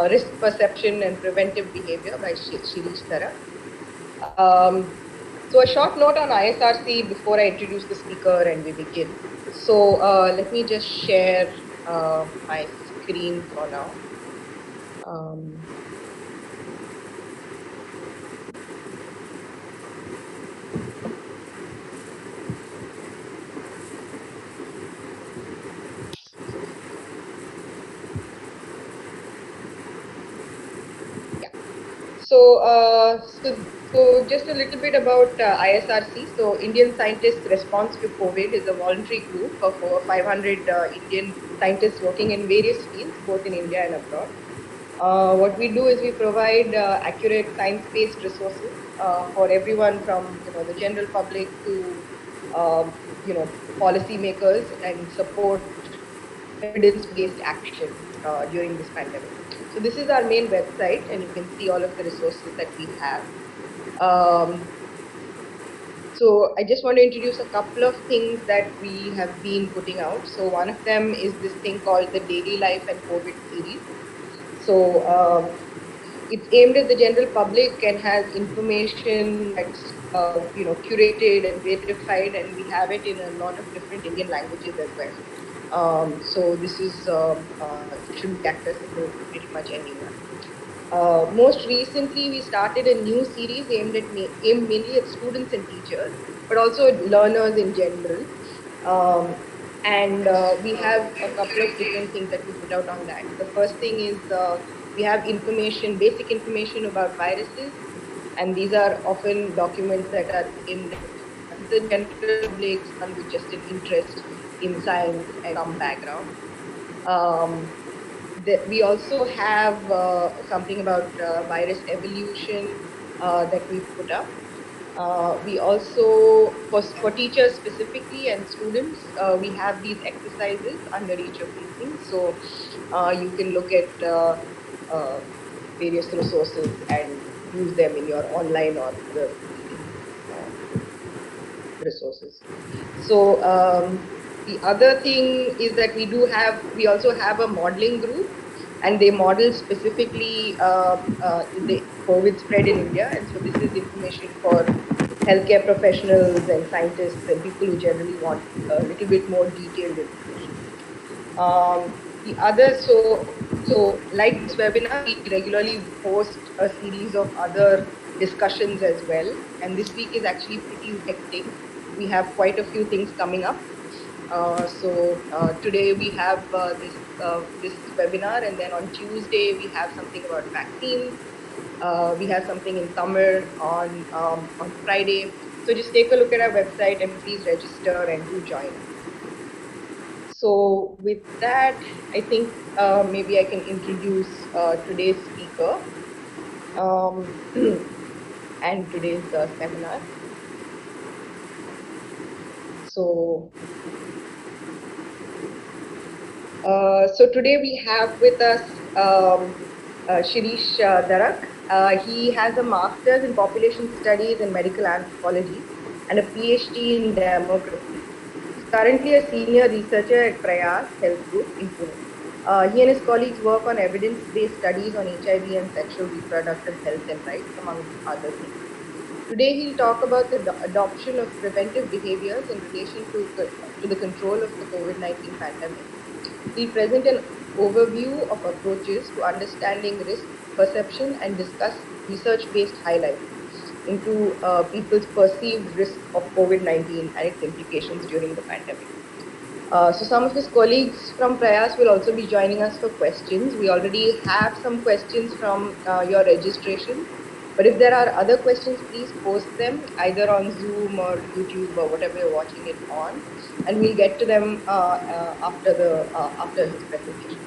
Risk Perception and Preventive Behavior by Shirish Dharak. So a short note on ISRC before I introduce the speaker and we begin. So let me just share my screen for now. Yeah. So just a little bit about ISRC. So Indian Scientists Response to COVID is a voluntary group of over 500 Indian scientists working in various fields, both in India and abroad. What we do is we provide accurate science-based resources for everyone from the general public to policymakers and support evidence-based action during this pandemic. So this is our main website, and you can see all of the resources that we have. So I just want to introduce a couple of things that we have been putting out. So one of them is this thing called the Daily Life and COVID series. So it's aimed at the general public and has information that's curated and verified, and we have it in a lot of different Indian languages as well. So this is it should be accessible to pretty much anyone. Most recently, we started a new series aimed mainly at students and teachers, but also learners in general. And we have a couple of different things that we put out on that. The first thing is we have basic information about viruses, and these are often documents that are aimed at the general public, someone with just an interest in science and some background. We also have something about virus evolution that we've put up. We also, for teachers specifically and students, we have these exercises under each of these things. So you can look at various resources and use them in your online or other teaching resources. So the other thing is that we also have a modeling group, and they model specifically the COVID spread in India. And so this is information for healthcare professionals and scientists and people who generally want a little bit more detailed information. The other, so like this webinar, we regularly host a series of other discussions as well. And this week is actually pretty hectic. We have quite a few things coming up. Today we have this webinar, and then on Tuesday we have something about vaccines. We have something in summer on Friday. So just take a look at our website and please register and do join us. So with that, I think maybe I can introduce today's speaker and today's seminar. So today we have with us Shirish Dharak. He has a master's in population studies and medical anthropology and a PhD in demography. He's currently a senior researcher at Prayas Health Group in Pune. He and his colleagues work on evidence-based studies on HIV and sexual reproductive health and rights, among other things. Today, he'll talk about the adoption of preventive behaviors in relation to the control of the COVID-19 pandemic. He'll present an overview of approaches to understanding risk perception and discuss research-based highlights into people's perceived risk of COVID-19 and its implications during the pandemic. So some of his colleagues from Prayas will also be joining us for questions. We already have some questions from your registration, but if there are other questions, please post them either on Zoom or YouTube or whatever you're watching it on, and we'll get to them after his presentation.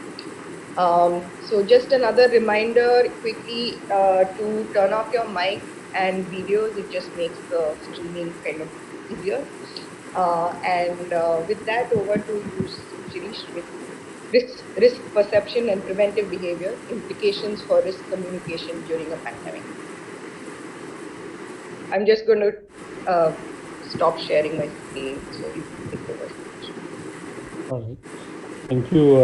So just another reminder quickly to turn off your mics and videos. It just makes the streaming kind of easier. With that, over to you, Shirish, with risk perception and preventive behavior, implications for risk communication during a pandemic. I'm just going to stop sharing my screen so you can take over. All right. Thank you,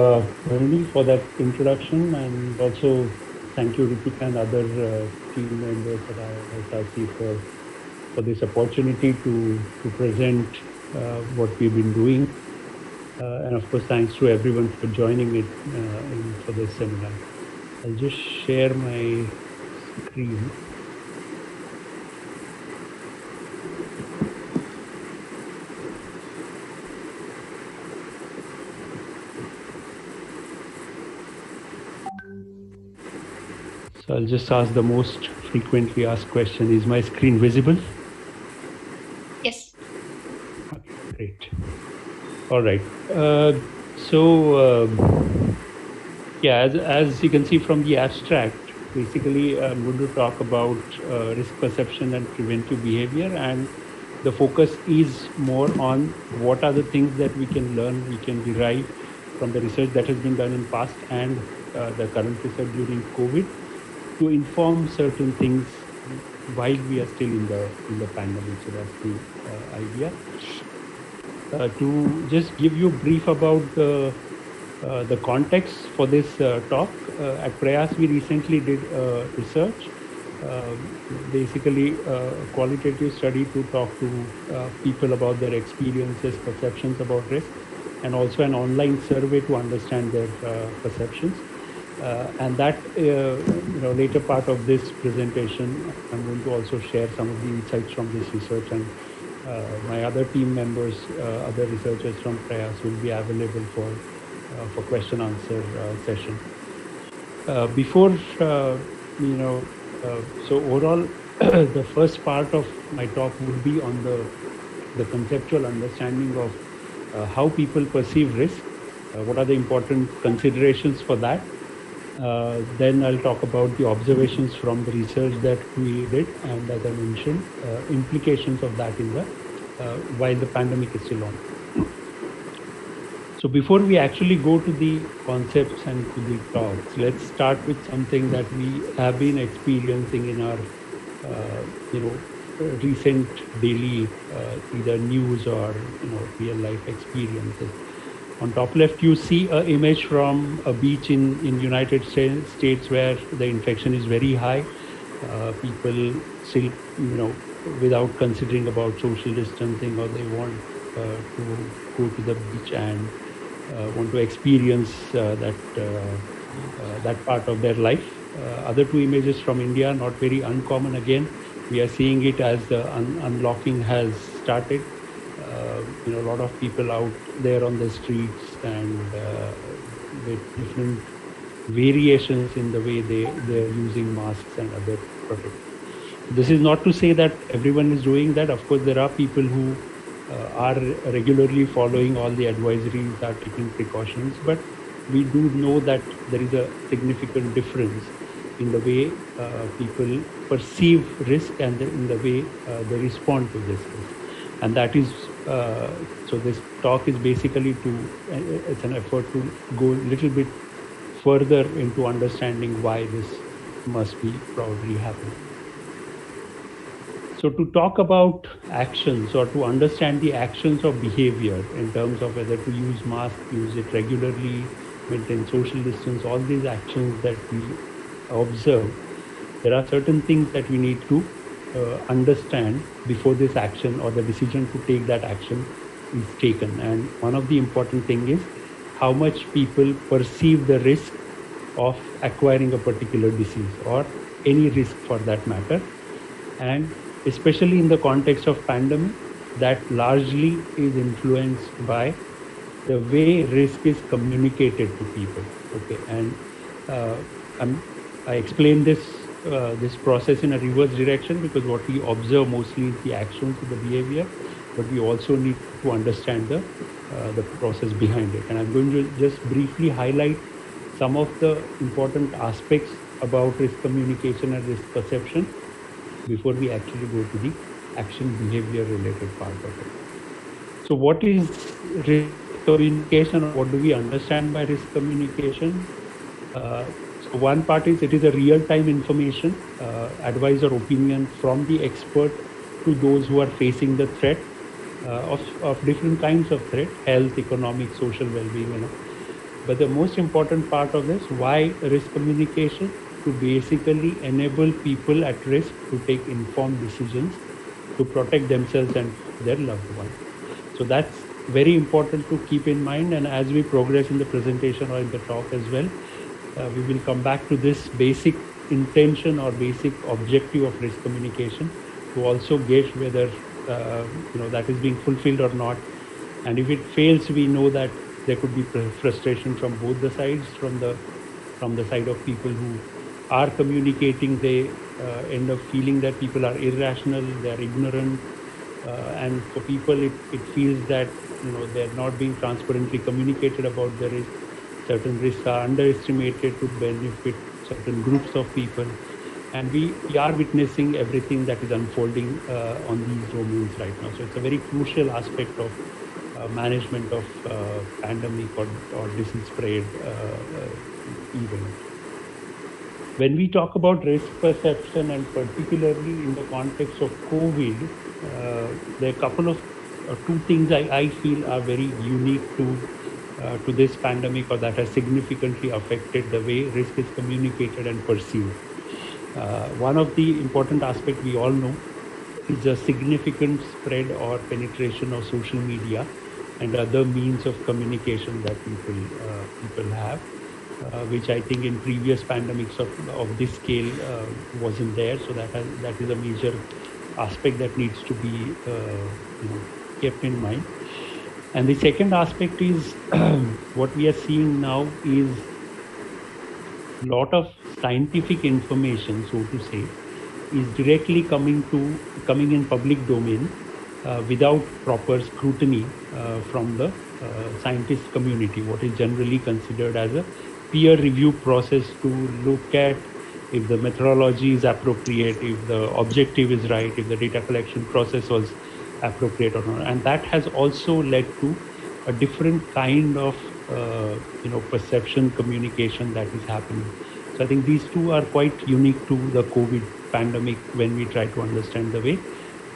Bharani, for that introduction, and also thank you, Ritika, and other team members at ISRC for this opportunity to present what we've been doing, and of course, thanks to everyone for joining it for this seminar. I'll just share my screen. So I'll just ask the most frequently asked question: is my screen visible? Yes. Okay, great. All right. So, yeah, as you can see from the abstract, basically I'm going to talk about risk perception and preventive behavior, and the focus is more on what are the things that we can learn, we can derive from the research that has been done in past and the current research during COVID to inform certain things while we are still in the pandemic. So that's the idea. To just give you a brief about the context for this talk, at Prayas we recently did research, uh, basically a qualitative study to talk to people about their experiences, perceptions about risk, and also an online survey to understand their perceptions. And that later part of this presentation, I'm going to also share some of the insights from this research, and my other team members, other researchers from Prayas will be available for question answer session. Before you know, so overall, the first part of my talk would be on the conceptual understanding of how people perceive risk. What are the important considerations for that? Then I'll talk about the observations from the research that we did, and as I mentioned, implications of that in the while the pandemic is still on. So before we actually go to the concepts and to the talks, let's start with something that we have been experiencing in our, you know, recent daily either news or real life experiences. On top left, you see an image from a beach in United States where the infection is very high. People still, without considering about social distancing, or they want to go to the beach and want to experience that part of their life. Other two images from India, not very uncommon again. We are seeing it as the unlocking has started. A lot of people out there on the streets, and with different variations in the way they're using masks and other protective. This is not to say that everyone is doing that. Of course, there are people who are regularly following all the advisories, are taking precautions, but we do know that there is a significant difference in the way people perceive risk and in the way they respond to this risk. And that is, so this talk is basically it's an effort to go a little bit further into understanding why this must be probably happening. So, to talk about actions or to understand the actions of behavior in terms of whether to use mask, use it regularly, maintain social distance, all these actions that we observe, there are certain things that we need to understand before this action or the decision to take that action is taken. And one of the important thing is how much people perceive the risk of acquiring a particular disease or any risk for that matter. And especially in the context of pandemic, that largely is influenced by the way risk is communicated to people. Okay, and uh, I'm, I explain this process in a reverse direction, because what we observe mostly is the actions, the behavior, but we also need to understand the process behind it. And I'm going to just briefly highlight some of the important aspects about risk communication and risk perception before we actually go to the action behavior related part of it. So, what is risk communication, or what do we understand by risk communication? So, one part is it is a real time information, advice or opinion from the expert to those who are facing the threat of different kinds of threat: health, economic, social well being. But the most important part of this, why risk communication? To basically enable people at risk to take informed decisions to protect themselves and their loved ones. So that's very important to keep in mind. And as we progress in the presentation or in the talk as well, we will come back to this basic intention or basic objective of risk communication to also gauge whether that is being fulfilled or not. And if it fails, we know that there could be frustration from both the sides. From the side of people who are communicating, they end up feeling that people are irrational, they are ignorant, and for people it feels that they're not being transparently communicated about the risk. Certain risks are underestimated to benefit certain groups of people, and we are witnessing everything that is unfolding on these domains right now. So it's a very crucial aspect of management of pandemic or disease spread event. When we talk about risk perception, and particularly in the context of COVID, there are a couple of two things I feel are very unique to this pandemic, or that has significantly affected the way risk is communicated and perceived. One of the important aspects we all know is a significant spread or penetration of social media and other means of communication that people have, which I think in previous pandemics of this scale wasn't there. So that is a major aspect that needs to be kept in mind. And the second aspect is what we are seeing now is a lot of scientific information, so to say, is directly coming in public domain without proper scrutiny from the scientist community, what is generally considered as a peer review process to look at if the methodology is appropriate, if the objective is right, if the data collection process was appropriate or not. And that has also led to a different kind of perception communication that is happening. So I think these two are quite unique to the COVID pandemic when we try to understand the way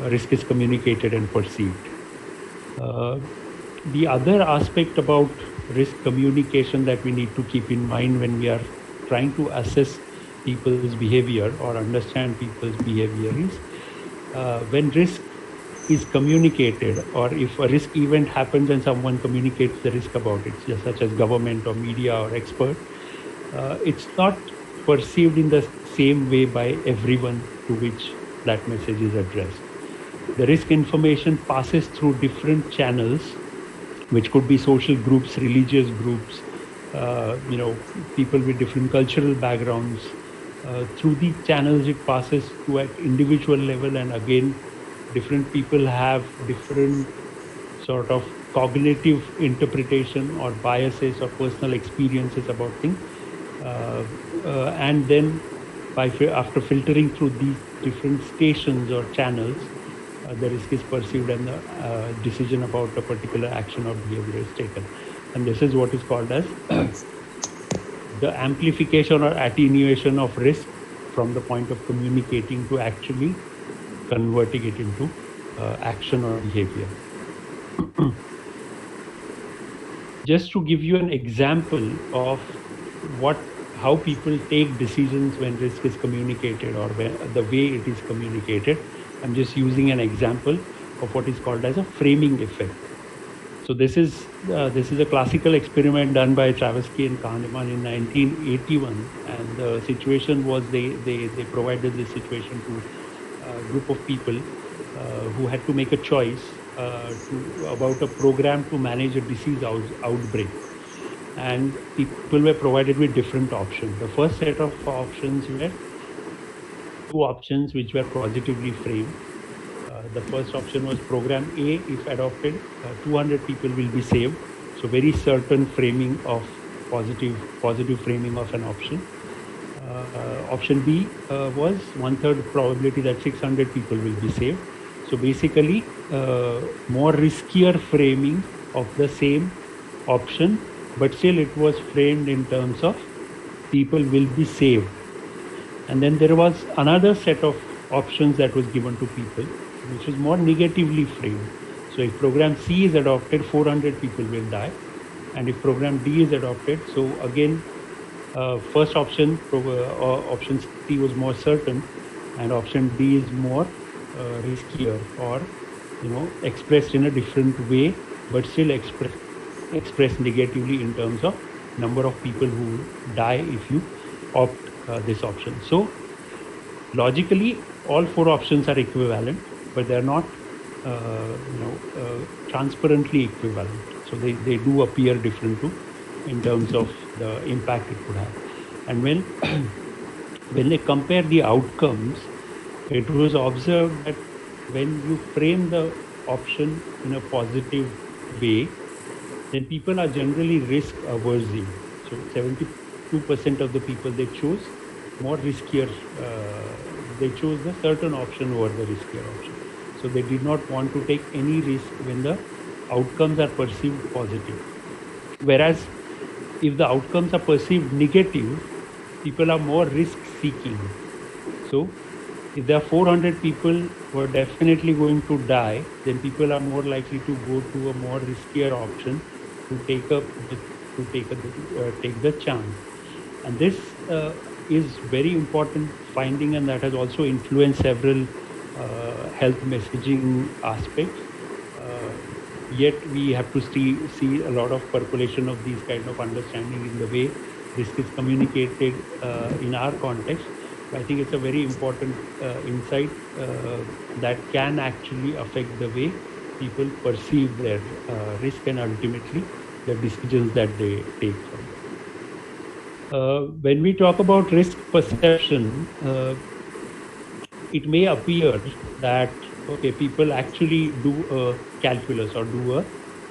risk is communicated and perceived. The other aspect about risk communication that we need to keep in mind when we are trying to assess people's behavior or understand people's behavior is when risk is communicated, or if a risk event happens and someone communicates the risk about it, just such as government or media or expert, it's not perceived in the same way by everyone to which that message is addressed. The risk information passes through different channels, which could be social groups, religious groups, people with different cultural backgrounds. Through these channels, it passes to an individual level, and again, different people have different sort of cognitive interpretation or biases or personal experiences about things. And then after filtering through these different stations or channels, the risk is perceived and the decision about a particular action or behavior is taken. And this is what is called as the amplification or attenuation of risk from the point of communicating to actually converting it into action or behavior. Just to give you an example of how people take decisions when risk is communicated or the way it is communicated, I'm just using an example of what is called as a framing effect. So this is a classical experiment done by Tversky and Kahneman in 1981, and the situation was they provided this situation to a group of people who had to make a choice about a program to manage a disease outbreak, and people were provided with different options. The first set of options were two options which were positively framed. The first option was program A, if adopted, 200 people will be saved. So very certain framing of positive framing of an option. Option B was 1/3 probability that 600 people will be saved. So basically, more riskier framing of the same option, but still it was framed in terms of people will be saved. And then there was another set of options that was given to people, which was more negatively framed. So if program C is adopted, 400 people will die. and if program D is adopted, so again, first option, option C was more certain, and option D is more riskier, or expressed in a different way, but still expressed negatively in terms of number of people who die if you opt this option. So logically, all four options are equivalent, but they're not transparently equivalent. So they do appear different too in terms of the impact it could have. And when when they compare the outcomes, it was observed that when you frame the option in a positive way, then people are generally risk aversive. So 72% of the people they chose more riskier, they chose the certain option over the riskier option. So they did not want to take any risk when the outcomes are perceived positive. Whereas if the outcomes are perceived negative, people are more risk seeking. So if there are 400 people who are definitely going to die, then people are more likely to go to a more riskier option to take take the chance. And this is very important finding, and that has also influenced several health messaging aspects. Yet we have to see a lot of percolation of these kind of understanding in the way risk is communicated in our context. I think it's a very important insight that can actually affect the way people perceive their risk and ultimately the decisions that they take from it. When we talk about risk perception, it may appear that okay, people actually do a calculus or do a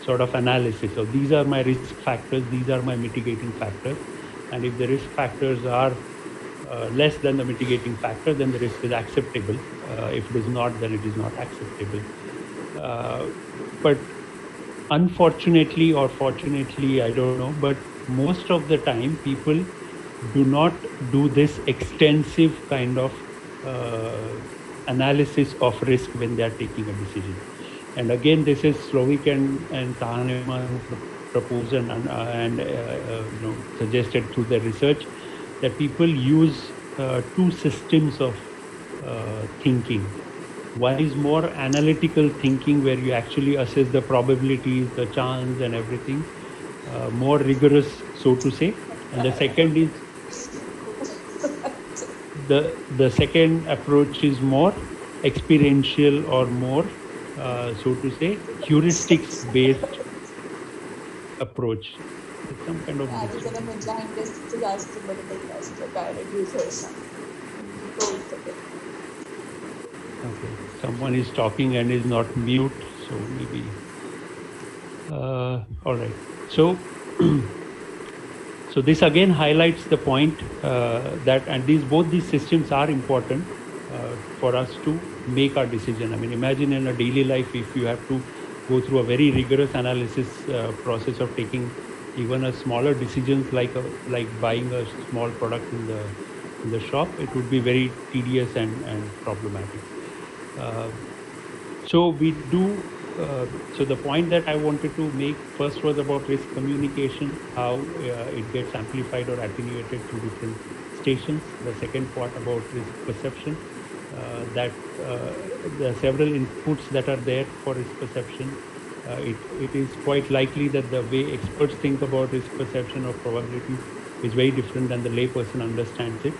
sort of analysis of these are my risk factors, these are my mitigating factors, and if the risk factors are less than the mitigating factor, then the risk is acceptable. If it is not, then it is not acceptable. But unfortunately or fortunately, I don't know, but most of the time people do not do this extensive kind of analysis of risk when they are taking a decision. And again, this is Slovik and Kahneman who proposed and suggested through their research that people use two systems of thinking. One is more analytical thinking, where you actually assess the probabilities, the chance, and everything, more rigorous, so to say. And the second is the second approach is more experiential or more, so to say, heuristics based approach. It's some kind of okay. Someone is talking and is not mute, so maybe. All right. So. So this again highlights the point that, and both these systems are important for us to make our decision. I mean, imagine in a daily life, if you have to go through a very rigorous analysis process of taking even a smaller decisions like buying a small product in the shop, it would be very tedious and problematic. So we do. So the point that I wanted to make first was about risk communication, how it gets amplified or attenuated through different stations. The second part about risk perception, that there are several inputs that are there for risk perception. It is quite likely that the way experts think about risk perception or probability is very different than the layperson understands it.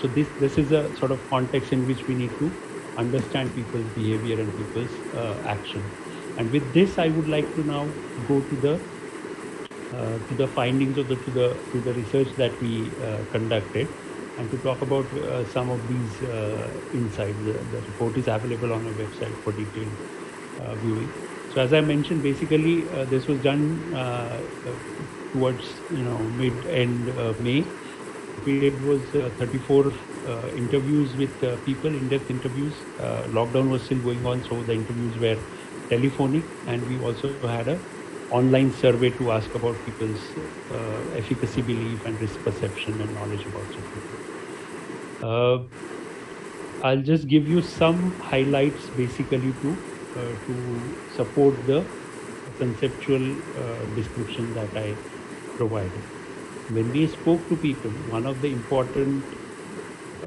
So this is a sort of context in which we need to understand people's behavior and people's action. And with this, I would like to now go to the findings of to the research that we conducted, and to talk about some of these insights. The report is available on our website for detailed viewing. So as I mentioned, basically this was done towards mid-end May. We did was 34 interviews with people, in-depth interviews. Lockdown was still going on, so the interviews were telephonic, and we also had a online survey to ask about people's efficacy belief and risk perception and knowledge about safety. I'll just give you some highlights basically to support the conceptual description that I provided. When we spoke to people, one of the important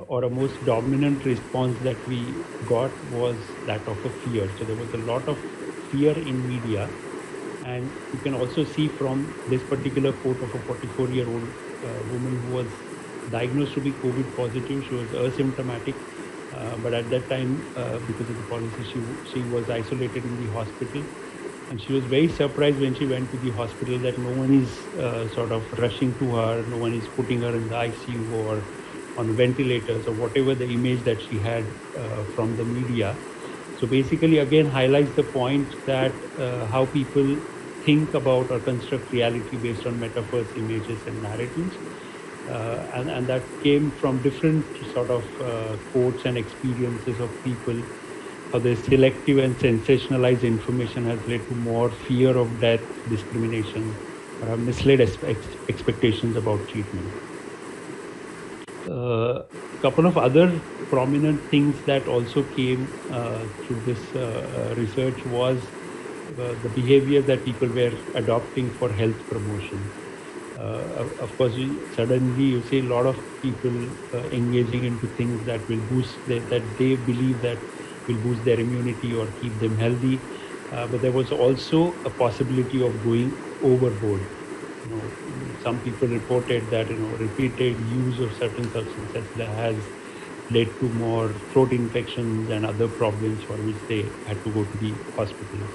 or a most dominant response that we got was that of a fear. So there was a lot of fear in media, and you can also see from this particular quote of a 44-year-old woman who was diagnosed to be COVID positive. She was asymptomatic, but at that time, because of the policy, she was isolated in the hospital. And she was very surprised when she went to the hospital that no one is sort of rushing to her, no one is putting her in the ICU or on ventilators or whatever the image that she had from the media. So basically, again, highlights the point that how people think about or construct reality based on metaphors, images, and narratives. And that came from different sort of quotes and experiences of people. How the selective and sensationalized information has led to more fear of death, discrimination, or have misled expectations about treatment. Couple of other prominent things that also came through this research was the behavior that people were adopting for health promotion. Of course, suddenly you see a lot of people engaging into things that will boost that they believe that will boost their immunity or keep them healthy. But there was also a possibility of going overboard. You know, some people reported that repeated use of certain substances that has led to more throat infections and other problems for which they had to go to the hospital.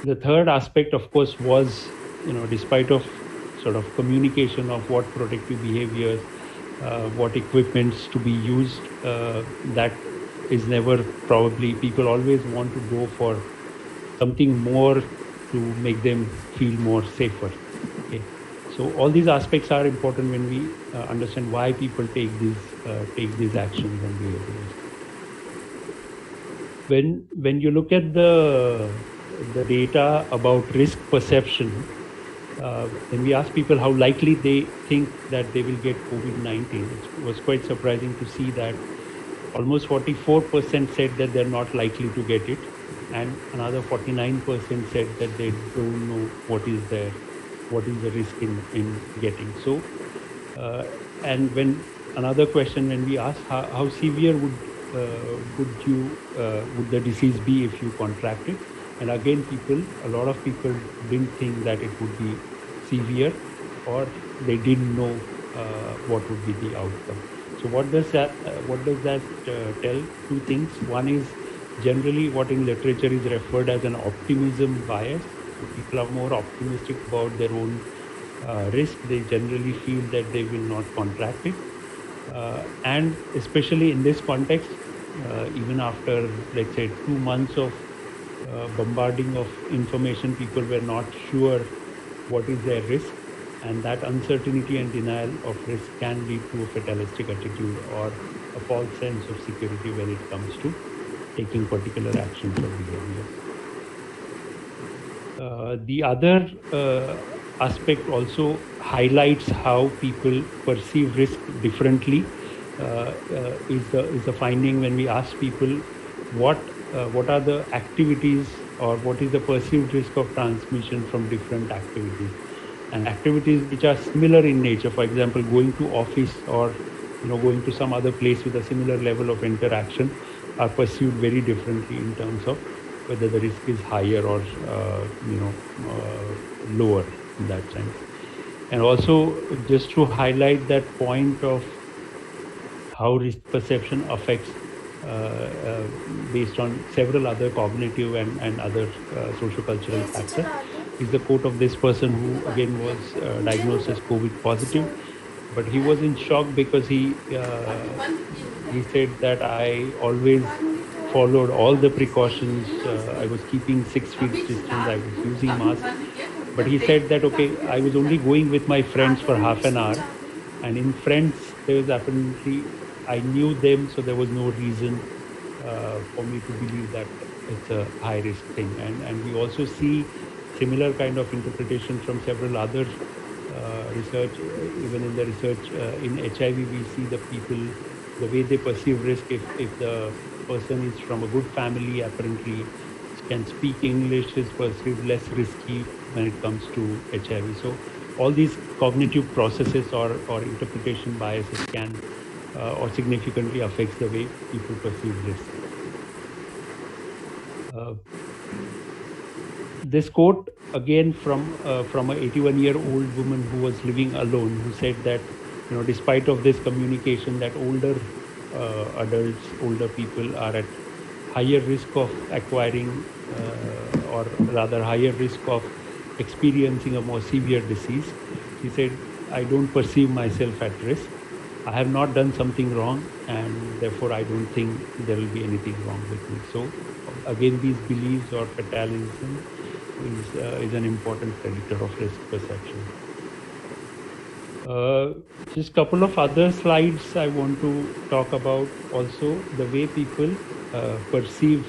The third aspect, of course, was despite of sort of communication of what protective behaviors, what equipments to be used, that is never probably people always want to go for something more to make them feel more safer. Okay, so all these aspects are important when we understand why people take these actions and behaviors. When you look at the data about risk perception, when we ask people how likely they think that they will get COVID-19, it was quite surprising to see that almost 44% said that they're not likely to get it, and another 49% said that they don't know what is the risk in getting. So, and when another question, when we ask how severe would the disease be if you contract it, and again a lot of people didn't think that it would be severe, or they didn't know what would be the outcome. So what does that tell? Two things. One is generally what in literature is referred as an optimism bias. So people are more optimistic about their own risk. They generally feel that they will not contract it. And especially in this context, even after, let's say, 2 months of bombarding of information, people were not sure what is their risk, and that uncertainty and denial of risk can lead to a fatalistic attitude or a false sense of security when it comes to taking particular actions or behaviors. The other aspect also highlights how people perceive risk differently. Is the finding when we ask people what are the activities or what is the perceived risk of transmission from different activities, and activities which are similar in nature, for example going to office or going to some other place with a similar level of interaction, are perceived very differently in terms of whether the risk is higher or lower in that sense. And also just to highlight that point of how risk perception affects based on several other cognitive and other socio-cultural factors, is the quote of this person who again was diagnosed as COVID positive, but he was in shock because he said that I always followed all the precautions. I was keeping 6 feet distance, I was using mask, but he said that okay, I was only going with my friends for half an hour, and in friends there was apparently, I knew them, so there was no reason for me to believe that it's a high risk thing. And we also see similar kind of interpretation from several other research. Even in the research in HIV, we see the people, the way they perceive risk. If the person is from a good family, apparently can speak English, is perceived less risky when it comes to HIV. So all these cognitive processes or interpretation biases can or significantly affects the way people perceive risk. This quote again from an 81-year-old woman who was living alone, who said that, despite of this communication, that older adults, older people are at higher risk of acquiring or rather higher risk of experiencing a more severe disease. She said, I don't perceive myself at risk. I have not done something wrong, and therefore I don't think there will be anything wrong with me. So again, these beliefs or fatalism is an important predictor of risk perception. Just couple of other slides I want to talk about also the way people perceive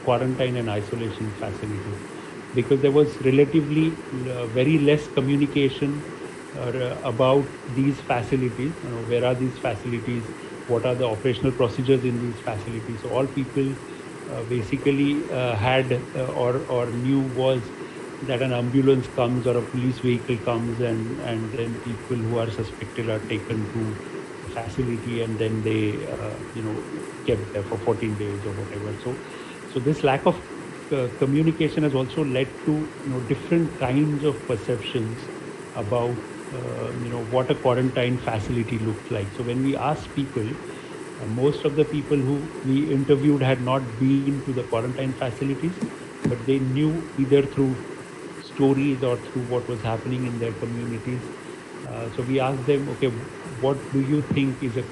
quarantine and isolation facilities, because there was relatively very less communication about these facilities. Where are these facilities? What are the operational procedures in these facilities? So all people basically had or knew was that an ambulance comes or a police vehicle comes, and then people who are suspected are taken to the facility, and then they kept there for 14 days or whatever. So this lack of communication has also led to different kinds of perceptions about what a quarantine facility looks like. So when we ask people, most of the people who we interviewed had not been to the quarantine facilities, but they knew either through stories or through what was happening in their communities. So we asked them, okay, what do you think is a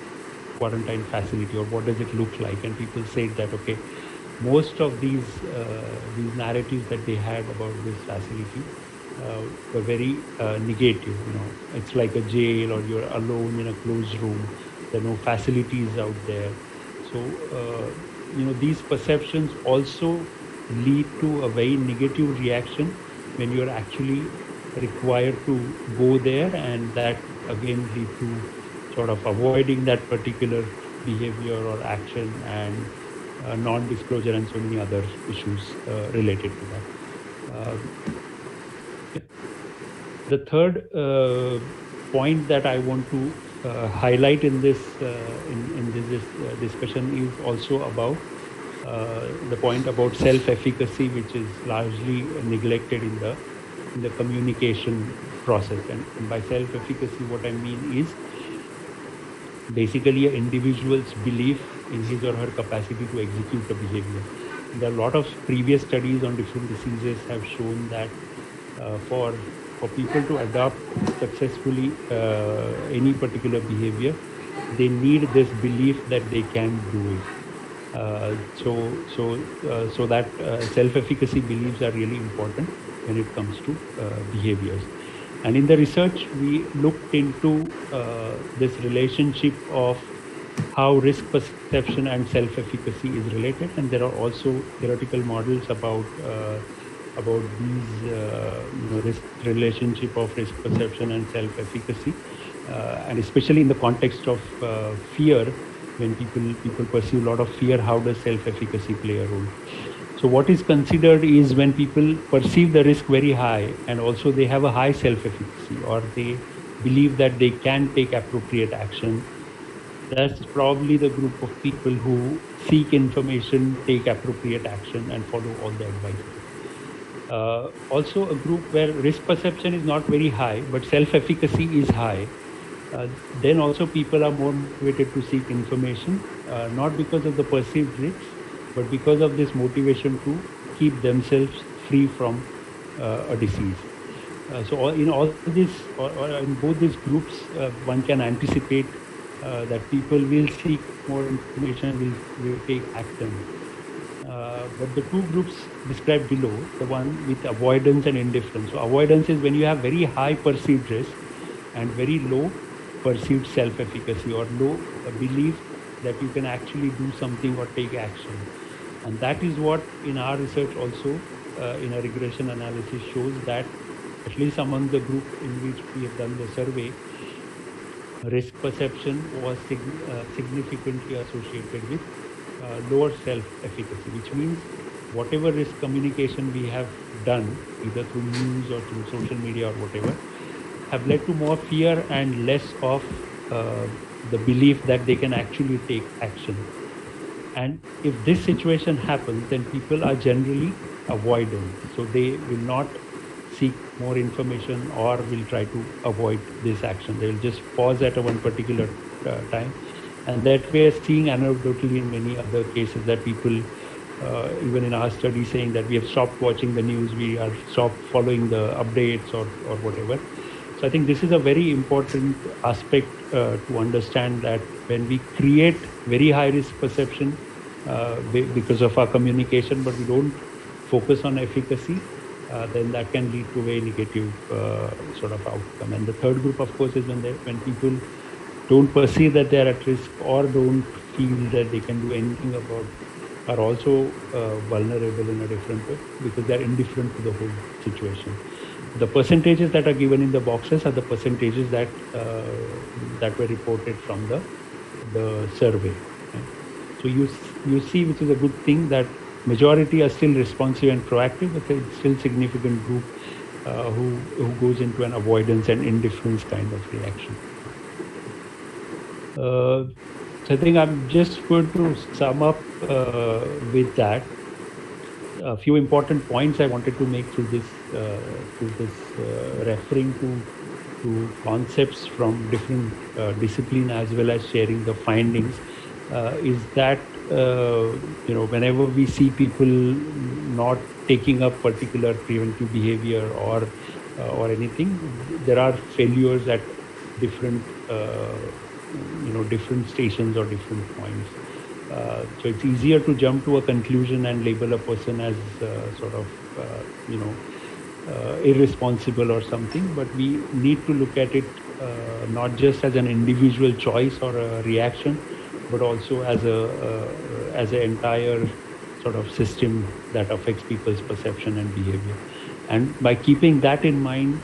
quarantine facility, or what does it look like? And people said that, okay, most of these narratives that they had about this facility were very negative. It's like a jail, or you're alone in a closed room. There are no facilities out there. So these perceptions also lead to a very negative reaction when you're actually required to go there, and that again lead to sort of avoiding that particular behavior or action, and non-disclosure and so many other issues related to that. The third point that I want to highlight in this discussion is also about the point about self-efficacy, which is largely neglected in the communication process. And by self-efficacy, what I mean is basically an individual's belief in his or her capacity to execute a behavior. There are a lot of previous studies on different diseases have shown that for people to adopt successfully any particular behavior, they need this belief that they can do it. So that self-efficacy beliefs are really important when it comes to behaviors. And in the research, we looked into this relationship of how risk perception and self-efficacy is related, and there are also theoretical models about these risk relationship of risk perception and self-efficacy, and especially in the context of fear. When people perceive a lot of fear, how does self-efficacy play a role? So what is considered is when people perceive the risk very high, and also they have a high self-efficacy, or they believe that they can take appropriate action, that's probably the group of people who seek information, take appropriate action, and follow all the advice. Also a group where risk perception is not very high, but self-efficacy is high. Then also people are more motivated to seek information, not because of the perceived risks, but because of this motivation to keep themselves free from a disease. So in all this, or in both these groups, one can anticipate that people will seek more information, will take action. But the two groups described below, the one with avoidance and indifference. So avoidance is when you have very high perceived risk and very low perceived self-efficacy, or low belief that you can actually do something or take action. And that is what in our research also in a regression analysis shows that at least among the group in which we have done the survey, risk perception was significantly associated with lower self-efficacy, which means whatever risk communication we have done, either through news or through social media or whatever, have led to more fear and less of the belief that they can actually take action. And if this situation happens, then people are generally avoidant. So they will not seek more information or will try to avoid this action. They will just pause at a one particular time. And that we are seeing anecdotally in many other cases that people, even in our study, saying that we have stopped watching the news, we are stopped following the updates or whatever. So I think this is a very important aspect to understand, that when we create very high risk perception because of our communication, but we don't focus on efficacy, then that can lead to a very negative sort of outcome. And the third group, of course, is when people don't perceive that they are at risk or don't feel that they can do anything about, are also vulnerable in a different way because they are indifferent to the whole situation. The percentages that are given in the boxes are the percentages that that were reported from the survey. Right? So you see, which is a good thing, that majority are still responsive and proactive, but it's still significant group who goes into an avoidance and indifference kind of reaction. So I think I'm just going to sum up with that. A few important points I wanted to make through this referring to concepts from different discipline, as well as sharing the findings, is that whenever we see people not taking up particular preventive behavior or anything, there are failures at different different stations or different points. So it's easier to jump to a conclusion and label a person as sort of irresponsible or something, but we need to look at it not just as an individual choice or a reaction, but also as an entire sort of system that affects people's perception and behavior. And by keeping that in mind,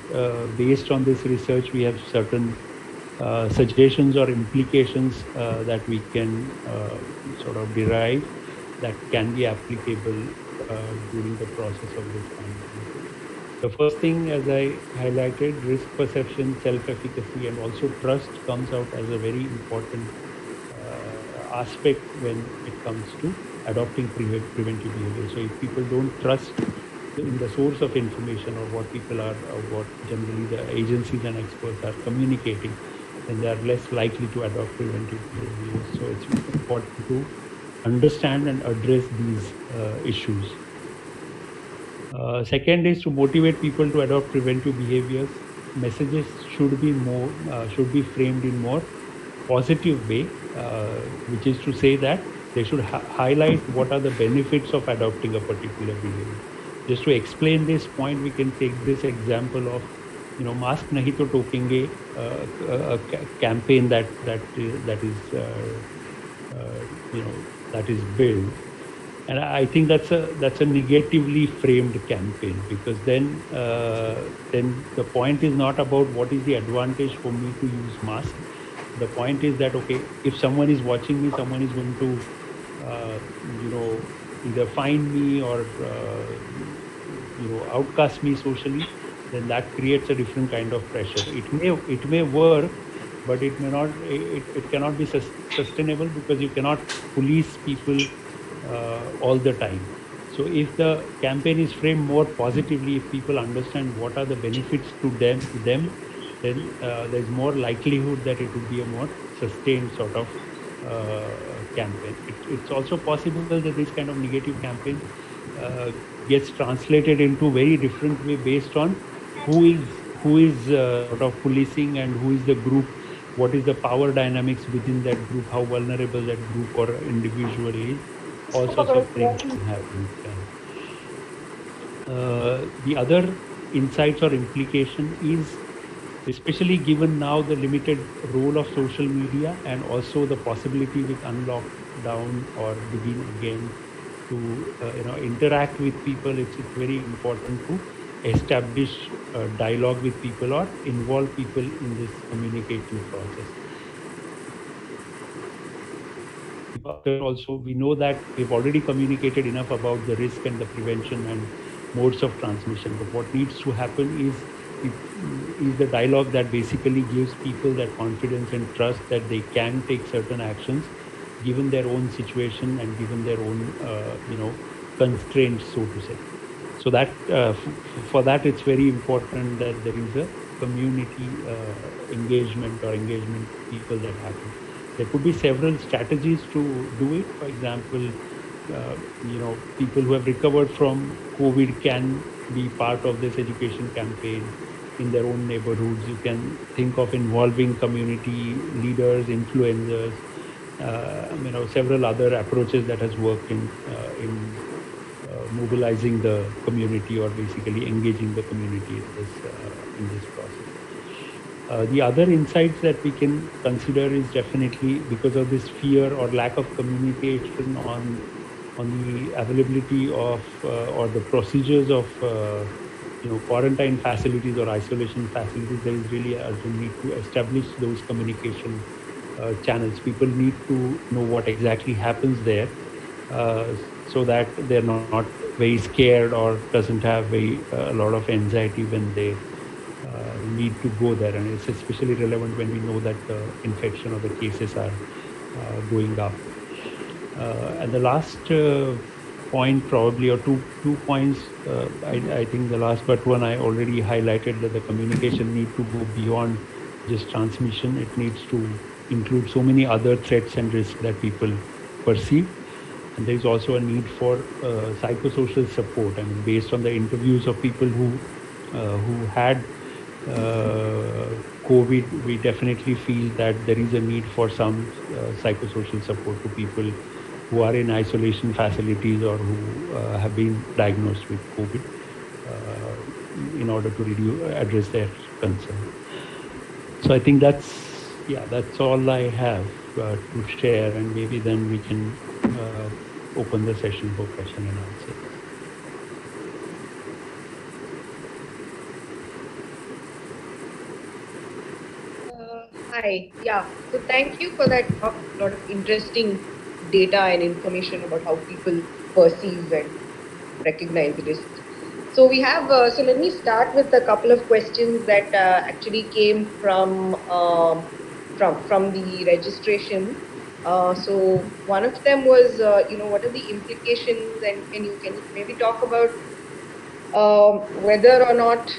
based on this research, we have certain suggestions or implications that we can sort of derive that can be applicable during the process of this finding. The first thing, as I highlighted, risk perception, self-efficacy, and also trust comes out as a very important aspect when it comes to adopting preventive behavior. So if people don't trust in the source of information or what people are, or what generally the agencies and experts are communicating, then they are less likely to adopt preventive behaviors. So it's important to understand and address these issues. Second is to motivate people to adopt preventive behaviors. Messages should be framed in more positive way, which is to say that they should highlight what are the benefits of adopting a particular behavior. Just to explain this point, we can take this example of mask nahi to tokenge, a campaign that is built. And I think that's a negatively framed campaign, because then the point is not about what is the advantage for me to use mask. The point is that, okay, if someone is watching me, someone is going to either find me or outcast me socially, then that creates a different kind of pressure. It may work, but it may not. It cannot be sustainable, because you cannot police people all the time. So if the campaign is framed more positively, if people understand what are the benefits to them, then there's more likelihood that it would be a more sustained sort of campaign. It's also possible that this kind of negative campaign gets translated into very different way based on who is sort of policing and who is the group, what is the power dynamics within that group, how vulnerable that group or individual is. All sorts of things can happen. The other insights or implication is, especially given now the limited role of social media and also the possibility with unlock down or begin again to interact with people, it's very important to establish dialogue with people or involve people in this communicating process. occur also. We know that we've already communicated enough about the risk and the prevention and modes of transmission. But what needs to happen is the dialogue that basically gives people that confidence and trust that they can take certain actions given their own situation and given their own constraints, so to say. So that for that it's very important that there is a community engagement or engagement people that happen. There could be several strategies to do it. For example, people who have recovered from COVID can be part of this education campaign in their own neighborhoods. You can think of involving community leaders, influencers, several other approaches that has worked in mobilizing the community or basically engaging the community in this process. The other insights that we can consider is definitely because of this fear or lack of communication on the availability of or the procedures of quarantine facilities or isolation facilities. There is really a urgent need to establish those communication channels. People need to know what exactly happens there, so that they're not very scared or doesn't have a lot of anxiety when they need to go there. And it's especially relevant when we know that the infection or the cases are going up. And the last point, probably, or two points, I think the last but one I already highlighted, that the communication need to go beyond just transmission. It needs to include so many other threats and risks that people perceive. And there is also a need for psychosocial support. I mean, based on the interviews of people who had COVID, we definitely feel that there is a need for some psychosocial support to people who are in isolation facilities or who have been diagnosed with COVID, in order to address their concern. So I think that's all I have to share, and maybe then we can open the session for question and answer. Hi. Yeah. So thank you for that lot of interesting data and information about how people perceive and recognize risks. So we have. So let me start with a couple of questions that actually came from the registration. So one of them was, what are the implications, and can you maybe talk about whether or not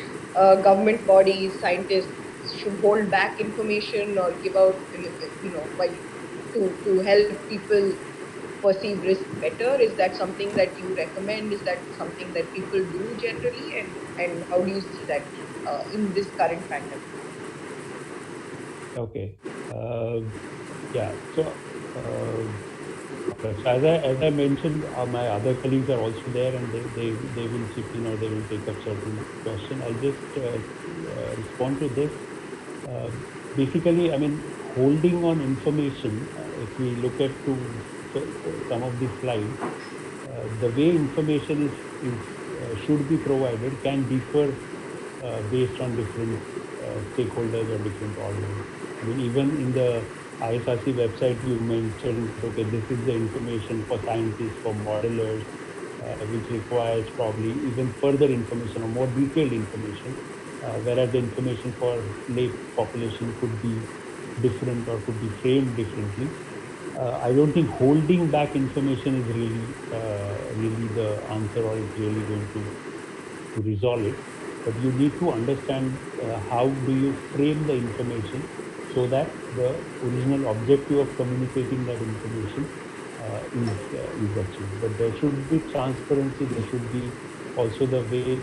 government bodies, scientists should hold back information or give out, to help people perceive risk better? Is that something that you recommend? Is that something that people do generally? And how do you see that in this current pandemic? Okay. Yeah. So as I mentioned, my other colleagues are also there, and they will chip in or they will take up certain question. I'll just respond to this. Uh, Basically, I mean, holding on information. If we look at some of the slides, the way information is should be provided can differ based on different stakeholders or different audience. I mean, even in the ISRC website, you mentioned, okay, this is the information for scientists, for modelers, which requires probably even further information or more detailed information, whereas the information for lay population could be different or could be framed differently. I don't think holding back information is really the answer, or is really going to resolve it. But you need to understand how do you frame the information so that the original objective of communicating that information is achieved. But there should be transparency. There should be also the way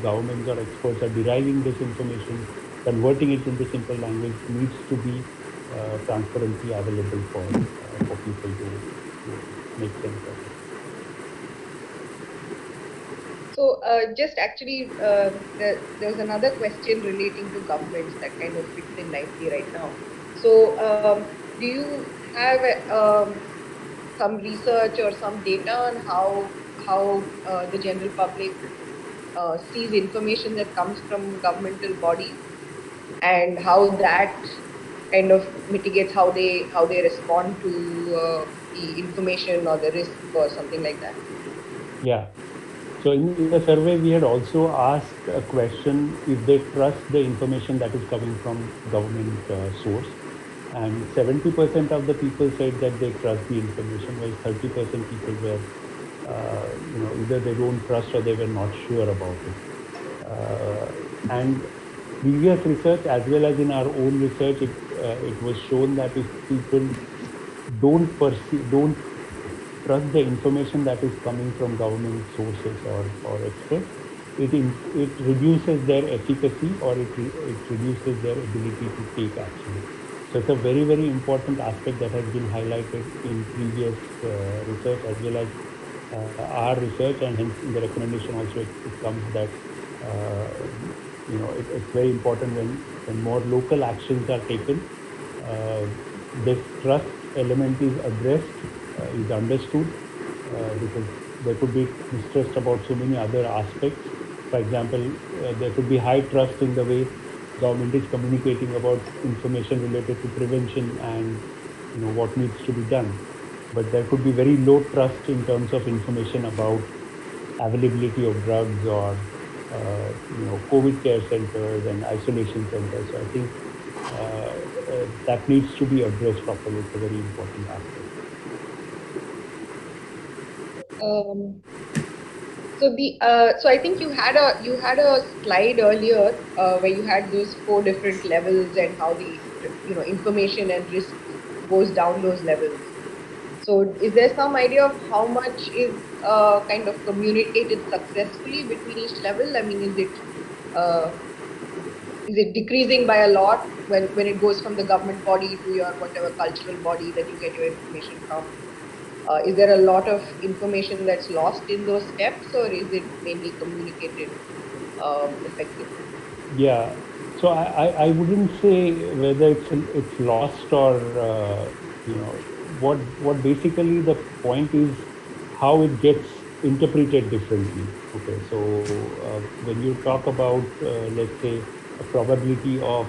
governments or experts are deriving this information, converting it into simple language needs to be transparently available for people to make sense of it. So just actually, there's another question relating to governments that kind of fits in nicely right now. So do you have some research or some data on how the general public sees information that comes from governmental bodies, and how that kind of mitigates how they respond to the information or the risk or something like that? Yeah. So in the survey, we had also asked a question if they trust the information that is coming from government source, and 70% of the people said that they trust the information, while 30% people were, either they don't trust or they were not sure about it. And previous research as well as in our own research, it was shown that if people don't trust the information that is coming from government sources or experts, it reduces their efficacy, or it reduces their ability to take action. So it's a very, very important aspect that has been highlighted in previous research as well as our research, and hence in the recommendation also it comes that uh, it's very important when more local actions are taken, uh, this trust element is addressed, is understood, because there could be mistrust about so many other aspects. For example, there could be high trust in the way government is communicating about information related to prevention and what needs to be done. But there could be very low trust in terms of information about availability of drugs or COVID care centers and isolation centers. So I think that needs to be addressed properly. It's a very important aspect. Um, so I think you had a slide earlier where you had those four different levels and how the information and risk goes down those levels. So is there some idea of how much is kind of communicated successfully between each level? I mean, uh, is it decreasing by a lot when it goes from the government body to your whatever cultural body that you get your information from? Is there a lot of information that's lost in those steps, or is it mainly communicated effectively? Yeah. So I wouldn't say whether it's lost or what basically the point is how it gets interpreted differently. Okay. So when you talk about let's say a probability of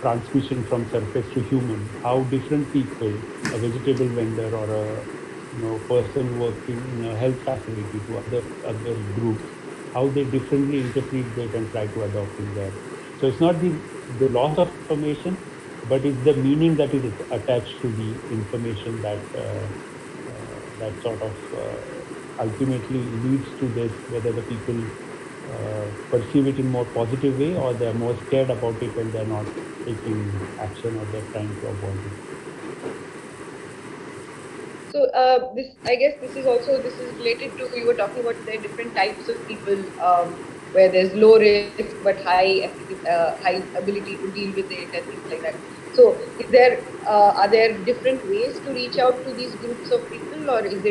transmission from surface to human, how different people, a vegetable vendor or a person working in a health facility to other groups, how they differently interpret that and try to adopt in there. So it's not the loss of information, but it's the meaning that is attached to the information that sort of ultimately leads to this, whether the people perceive it in more positive way or they're more scared about it and they're not taking action or they're trying to avoid it. So I guess this is related to you were talking about there are different types of people where there's low risk but high ability to deal with it and things like that. So are there different ways to reach out to these groups of people, or is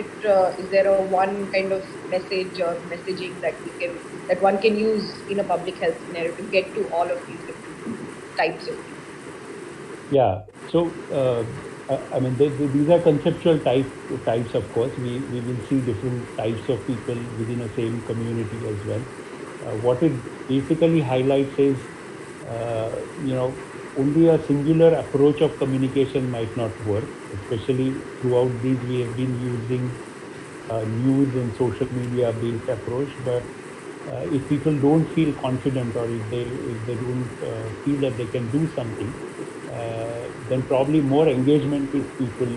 there a one kind of message or messaging that one can use in a public health scenario to get to all of these different types of people? Yeah. So, I mean, these are conceptual types. Of course, we will see different types of people within a same community as well. What it basically highlights is, uh, you know, only a singular approach of communication might not work. Especially throughout these, we have been using news and social media based approach, but if people don't feel confident or if they don't feel that they can do something, then probably more engagement with people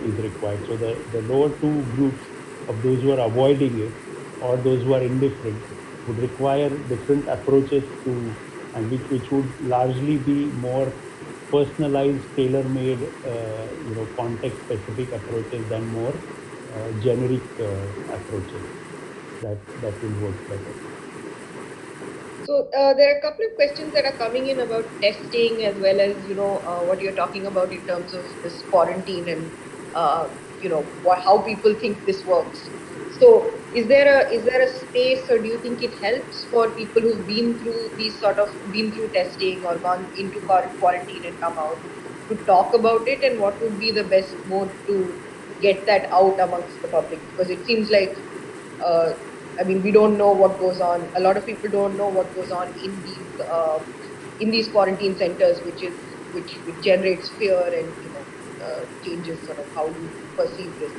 is required. So the lower two groups of those who are avoiding it or those who are indifferent would require different approaches to, and which would largely be more personalized, tailor-made, context-specific approaches than more generic approaches that will work better. So there are a couple of questions that are coming in about testing as well as what you're talking about in terms of this quarantine and how people think this works. So is there a space, or do you think it helps for people who've been through testing or gone into quarantine and come out to talk about it, and what would be the best mode to get that out amongst the public? Because it seems like uh, I mean, we don't know what goes on. A lot of people don't know what goes on in these quarantine centers, which generates fear and. changes sort of how you perceive this.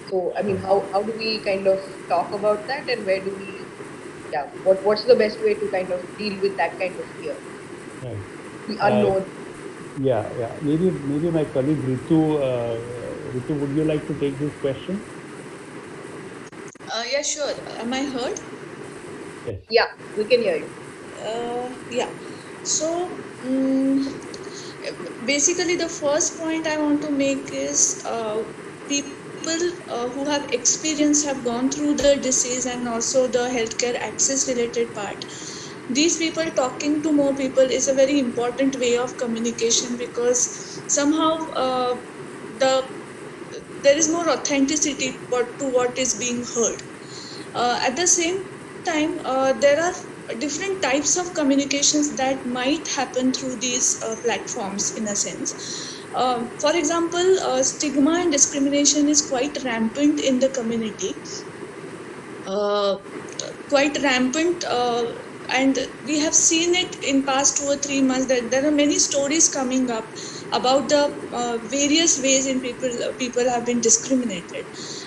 So, I mean, how do we kind of talk about that, and where do we, what's the best way to kind of deal with that kind of fear, Right. the unknown? Yeah. Maybe my colleague Ritu, would you like to take this question? Yeah, sure. Am I heard? Yes. Yeah, we can hear you. Yeah. So, basically, the first point I want to make is people who have experience have gone through the disease and also the healthcare access related part. These people talking to more people is a very important way of communication because somehow the there is more authenticity to what is being heard. At the same time, there are different types of communications that might happen through these platforms in a sense. For example, stigma and discrimination is quite rampant in the community, uh, quite rampant, and we have seen it in past 2 or 3 months that there are many stories coming up about the various ways in people have been discriminated.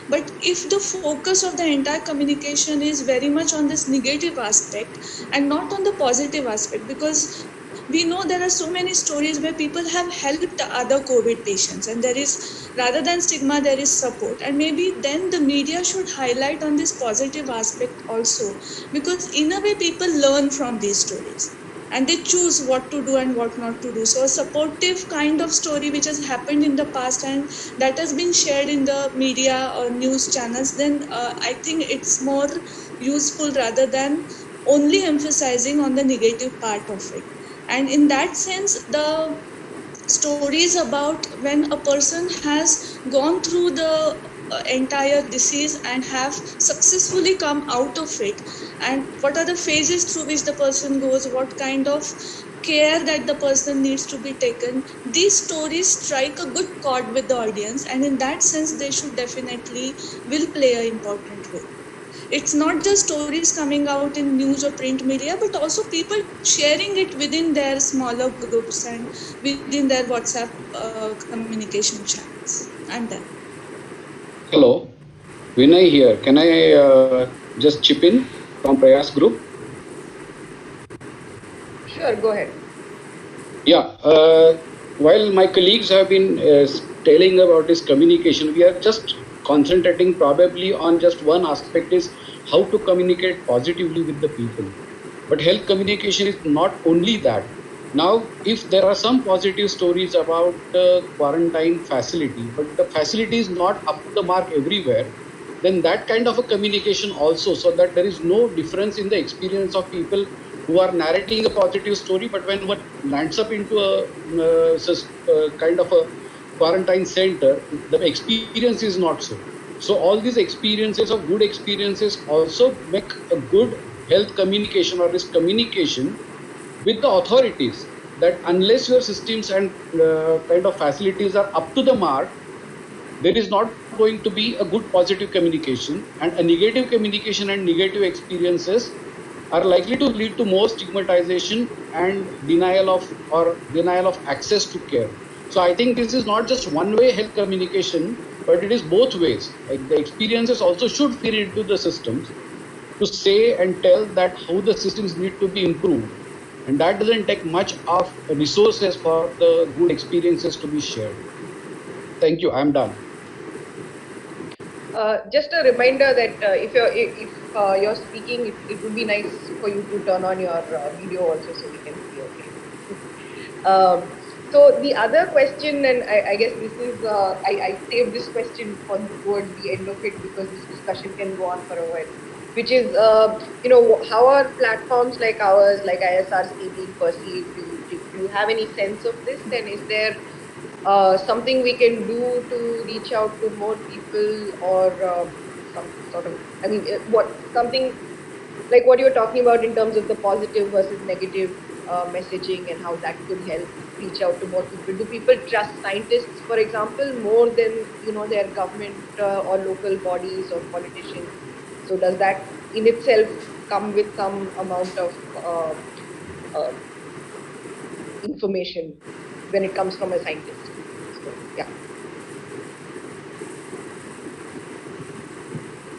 But if the focus of the entire communication is very much on this negative aspect and not on the positive aspect, because we know there are so many stories where people have helped other COVID patients, and there is, rather than stigma, there is support, and maybe then the media should highlight on this positive aspect also, because in a way people learn from these stories and they choose what to do and what not to do. So a supportive kind of story which has happened in the past and that has been shared in the media or news channels, then I think it's more useful rather than only emphasizing on the negative part of it. And in that sense, the stories about when a person has gone through the entire disease and have successfully come out of it, and what are the phases through which the person goes, what kind of care that the person needs to be taken, these stories strike a good chord with the audience, and in that sense they should definitely will play an important role. It's not just stories coming out in news or print media, but also people sharing it within their smaller groups and within their WhatsApp communication channels. I'm done. Hello, Vinay here. Can I just chip in from Prayas Group? Sure, go ahead. Yeah. While my colleagues have been telling about this communication, we are just concentrating probably on just one aspect is how to communicate positively with the people. But health communication is not only that. Now, if there are some positive stories about the quarantine facility, but the facility is not up to the mark everywhere, then that kind of a communication also, so that there is no difference in the experience of people who are narrating a positive story, but when one lands up into a kind of a quarantine center, the experience is not so. So all these experiences of good experiences also make a good health communication or risk communication with the authorities, that unless your systems and kind of facilities are up to the mark, there is not going to be a good positive communication, and a negative communication and negative experiences are likely to lead to more stigmatization and denial of access to care. So I think this is not just one way health communication, but it is both ways. Like the experiences also should feed into the systems to say and tell that how the systems need to be improved, and that doesn't take much of resources for the good experiences to be shared. Thank you, I'm done. Just a reminder that if you're speaking, it would be nice for you to turn on your video also so we can see. Okay. So the other question, and I guess this is I saved this question for towards the end of it because this discussion can go on for a while, which is how are platforms like ours, like ISRC, being perceived? Do you have any sense of this? And is there something we can do to reach out to more people, or some sort of, I mean, what something like what you're talking about in terms of the positive versus negative messaging and how that could help reach out to more people? Do people trust scientists, for example, more than their government or local bodies or politicians? So does that in itself come with some amount of uh, information when it comes from a scientist? So Yeah.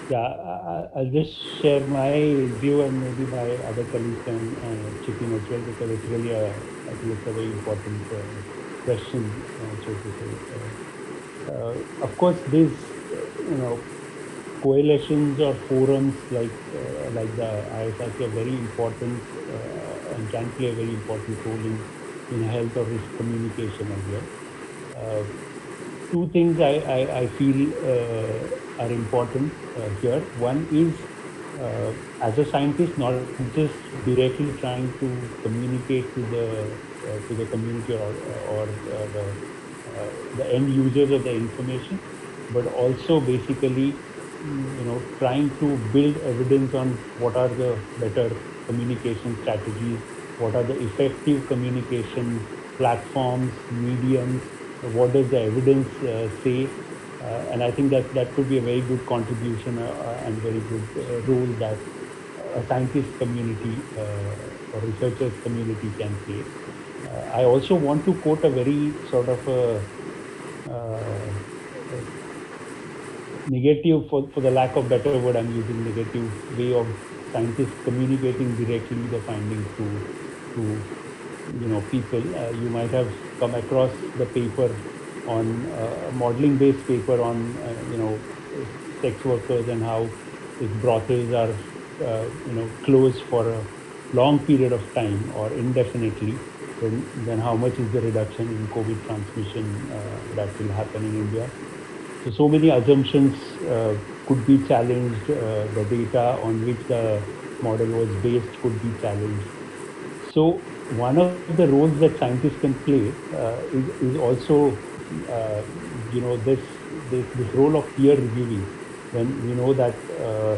Yeah, I'll just share my view, and maybe my other colleagues can chip in as well, because it's really I think it's a very important question, so to say. Of course, these, coalitions or forums like the ISRC are very important, and can play a very important role in health or risk communication as well. Uh, Two things I feel are important here. One is, as a scientist, not just directly trying to communicate to the community, or the end users of the information, but also basically, trying to build evidence on what are the better communication strategies, what are the effective communication platforms, mediums, what does the evidence say, and I think that could be a very good contribution, and very good role that a scientist community or researchers community can play. I also want to quote a very sort of negative, for the lack of better word, I'm using negative way of scientists communicating directly the findings to people. You might have come across the paper on modeling based paper on sex workers, and how if brothels are closed for a long period of time or indefinitely, then how much is the reduction in COVID transmission that will happen in India. So many assumptions could be challenged. The data on which the model was based could be challenged. So one of the roles that scientists can play is also, uh, this role of peer reviewing. When we know that uh,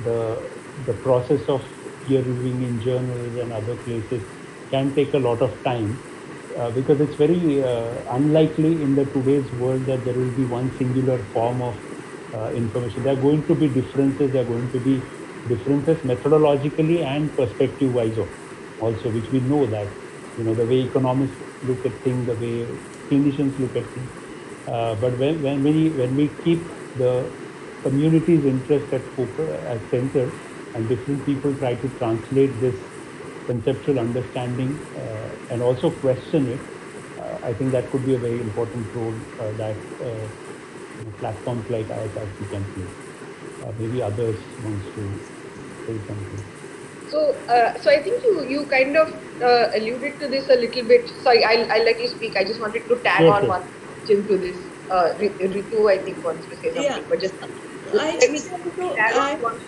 the the process of peer reviewing in journals and other places can take a lot of time, because it's very unlikely in the today's world that there will be one singular form of information. There are going to be differences. There are going to be differences methodologically and perspective wise also, which we know that, the way economists look at things, the way clinicians look at things. But when we keep the community's interest at focus, at center, and different people try to translate this conceptual understanding, and also question it, I think that could be a very important role that platforms like ISRC can play. Maybe others wants to say something. So I think you kind of alluded to this a little bit. Sorry, I'll let you speak. I just wanted to tag Yes, on yes. one question to this. Ritu, I think, wants to say Yeah, something, but just I let me just want to tag on add. one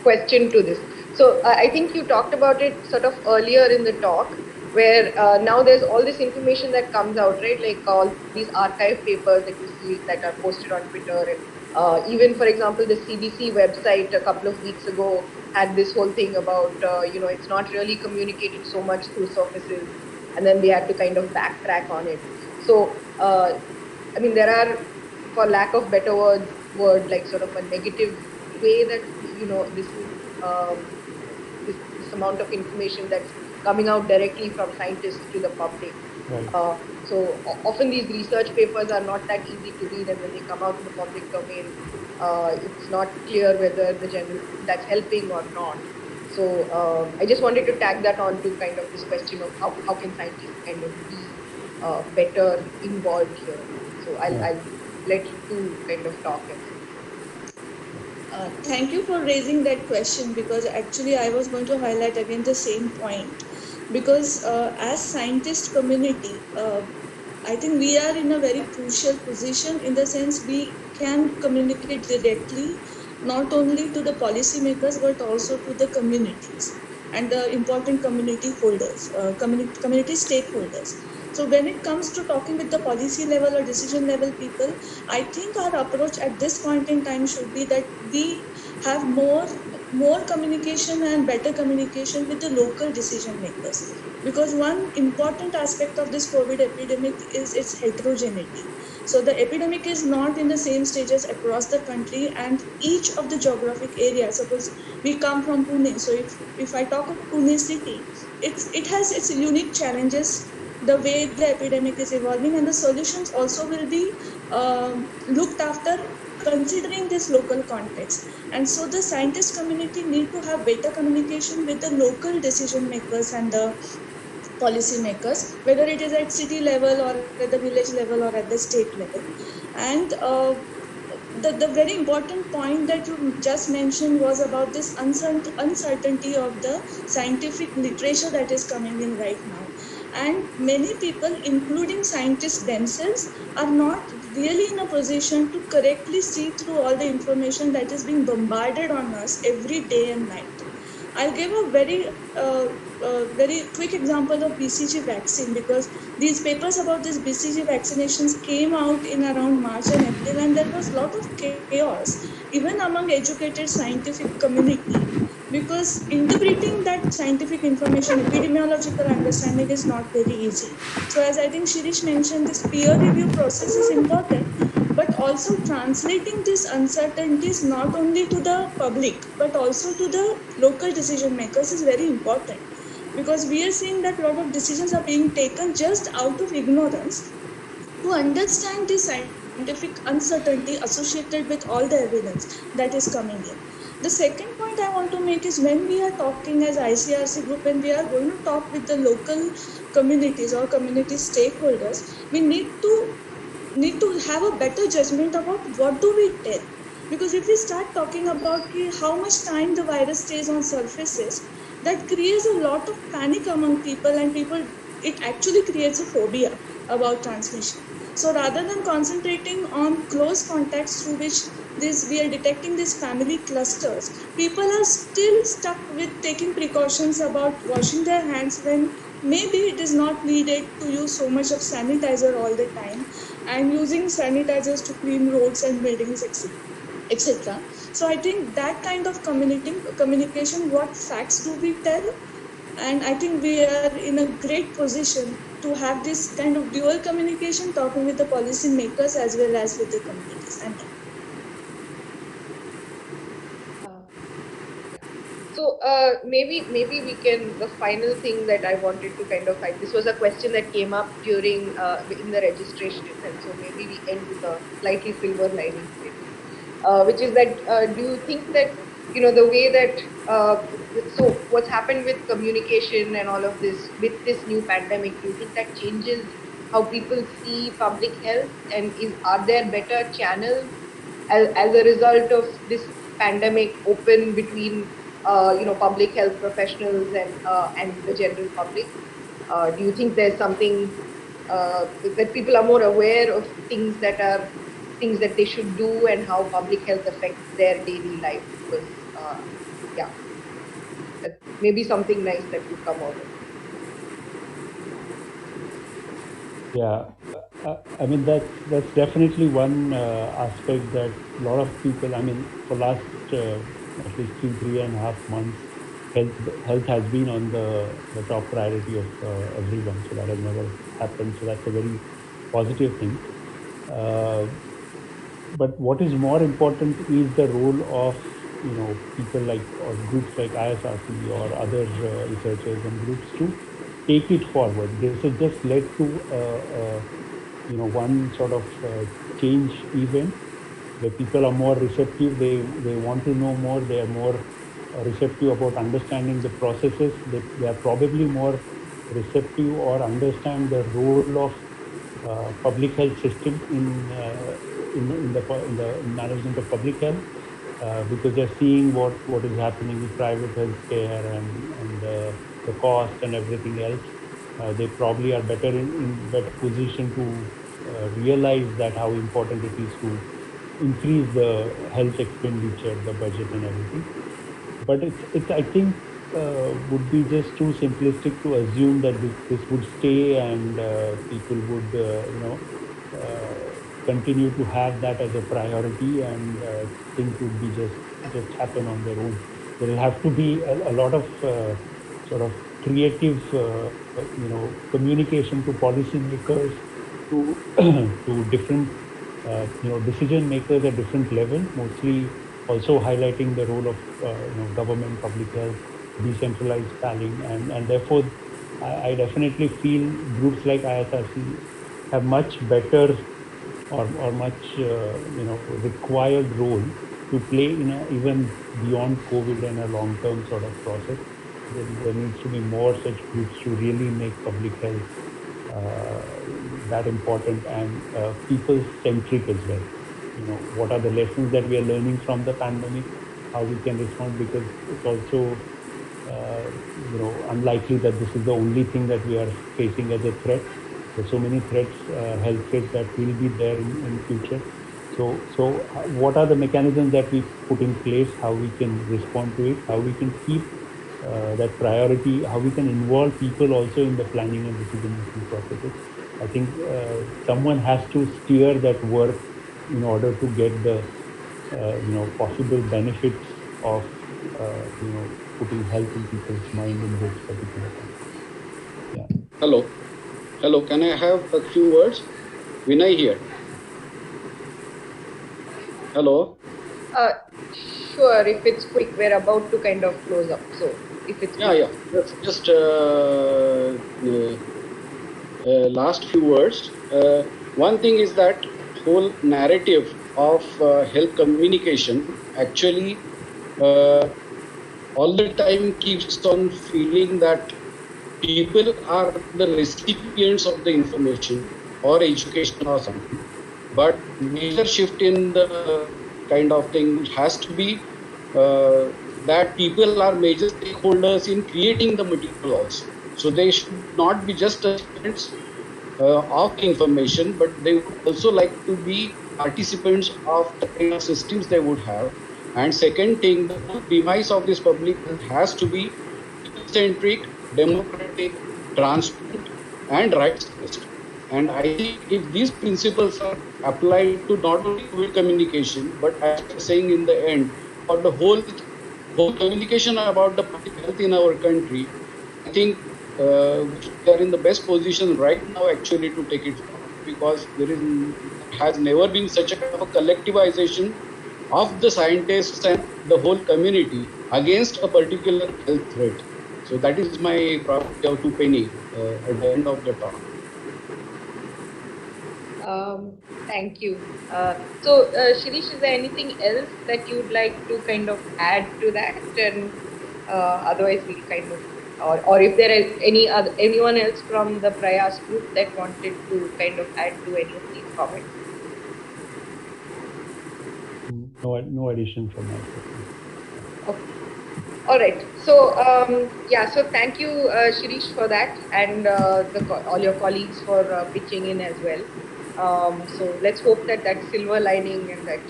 question to this. So I think you talked about it sort of earlier in the talk, where now there's all this information that comes out, right? Like all these archive papers that you see that are posted on Twitter, and even, for example, the CDC website a couple of weeks ago had this whole thing about it's not really communicated so much through surfaces, and then they had to kind of backtrack on it. So I mean, there are, for lack of better word, like sort of a negative way that this is this amount of information that's coming out directly from scientists to the public. Right. So often these research papers are not that easy to read, and when they come out in the public domain, it's not clear whether the general that's helping or not. So I just wanted to tag that on to kind of this question of how can scientists kind of be better involved here. So Yeah. I'll let you two kind of talk and say. Thank you for raising that question, because actually I was going to highlight again the same point. Because as scientist community, I think we are in a very crucial position, in the sense we can communicate directly not only to the policymakers but also to the communities and the important community holders, community stakeholders. So when it comes to talking with the policy level or decision level people, I think our approach at this point in time should be that we have more communication and better communication with the local decision makers, because one important aspect of this COVID epidemic is its heterogeneity. So the epidemic is not in the same stages across the country, and each of the geographic areas, suppose we come from Pune, so if I talk of Pune city, it has its unique challenges the way the epidemic is evolving, and the solutions also will be looked after considering this local context. And so the scientist community need to have better communication with the local decision makers and the policy makers, whether it is at city level or at the village level or at the state level. And the very important point that you just mentioned was about this uncertainty of the scientific literature that is coming in right now. And many people, including scientists themselves, are not really in a position to correctly see through all the information that is being bombarded on us every day and night. I'll give a very quick example of BCG vaccine, because these papers about this BCG vaccinations came out in around March and April, and there was a lot of chaos even among educated scientific community, because interpreting that scientific information, epidemiological understanding is not very easy. So as I think Shirish mentioned, this peer review process is important, but also translating these uncertainties not only to the public but also to the local decision makers is very important, because we are seeing that a lot of decisions are being taken just out of ignorance to understand the scientific uncertainty associated with all the evidence that is coming in. The second point I want to make is, when we are talking as ICRC group, when we are going to talk with the local communities or community stakeholders, we need to have a better judgment about what do we tell. Because if we start talking about how much time the virus stays on surfaces, that creates a lot of panic among people, and people, it actually creates a phobia about transmission. So rather than concentrating on close contacts through which this we are detecting these family clusters, people are still stuck with taking precautions about washing their hands when maybe it is not needed to use so much of sanitizer all the time, and using sanitizers to clean roads and buildings, etc. So I think that kind of communication, what facts do we tell? And I think we are in a great position to have this kind of dual communication, talking with the policy makers as well as with the communities. And So maybe we can, the final thing that I wanted to kind of find, this was a question that came up during in the registration, and so maybe we end with a slightly silver lining, which is that do you think that the way that so what's happened with communication and all of this with this new pandemic, do you think that changes how people see public health, and are there better channels as a result of this pandemic open between public health professionals and the general public? Do you think there's something that people are more aware of things that they should do, and how public health affects their daily life? Because yeah, that maybe something nice that would come out of it. Yeah, I mean that's definitely one aspect that a lot of people. I mean, for last at least 3.5 months, health has been on the top priority of everyone. So that has never happened. So that's a very positive thing. But what is more important is the role of people like, or groups like ISRC or other researchers and groups to take it forward. This has just led to one sort of change event where people are more receptive. They want to know more. They are more receptive about understanding the processes. They are probably more receptive or understand the role of public health system in the management of public health, because they're seeing what is happening with private healthcare and the cost and everything else. They probably are in better position to realize that how important it is to increase the health expenditure, the budget and everything. But it's I think would be just too simplistic to assume that this would stay and people would continue to have that as a priority, and things would be just happen on their own. There will have to be a lot of sort of creative communication to policymakers, to to different decision makers at different level, mostly also highlighting the role of government, public health, decentralized planning, and therefore I definitely feel groups like ISRC have much better or much required role to play in a even beyond COVID and a long-term sort of process. There needs to be more such groups to really make public health uh, that important and people-centric as well. What are the lessons that we are learning from the pandemic? How we can respond, because it's also uh, unlikely that this is the only thing that we are facing as a threat. There's so many threats, health threats that will be there in future. So what are the mechanisms that we put in place? How we can respond to it? How we can keep that priority? How we can involve people also in the planning and decision making processes? I think someone has to steer that work in order to get the possible benefits of putting health in people's mind in this particular time. Yeah. Hello. Hello. Can I have a few words? Vinay here. Hello. Sure, if it's quick, we're about to kind of close up. So if it's Yeah. Just last few words. One thing is that whole narrative of health communication actually all the time keeps on feeling that people are the recipients of the information or education or something. But major shift in the kind of thing has to be that people are major stakeholders in creating the material also. So they should not be just recipients of the information, but they would also like to be participants of the kind of systems they would have. And second thing, the whole premise of this public health has to be centric, democratic, transparent, and rights-based. And I think if these principles are applied to not only COVID communication, but as I was saying in the end, for the whole communication about the public health in our country, I think we are in the best position right now actually to take it forward, because there has never been such a kind of a collectivization of the scientists and the whole community against a particular health threat. So that is my probably to Penny at the end of the talk. Thank you. Shirish, is there anything else that you'd like to kind of add to that? And otherwise, we'll kind of, or if there is anyone else from the Prayas group that wanted to kind of add to any of these comments. No addition from my side. Okay. All right. So so thank you, Shirish, for that, and all your colleagues for pitching in as well. So let's hope that silver lining and that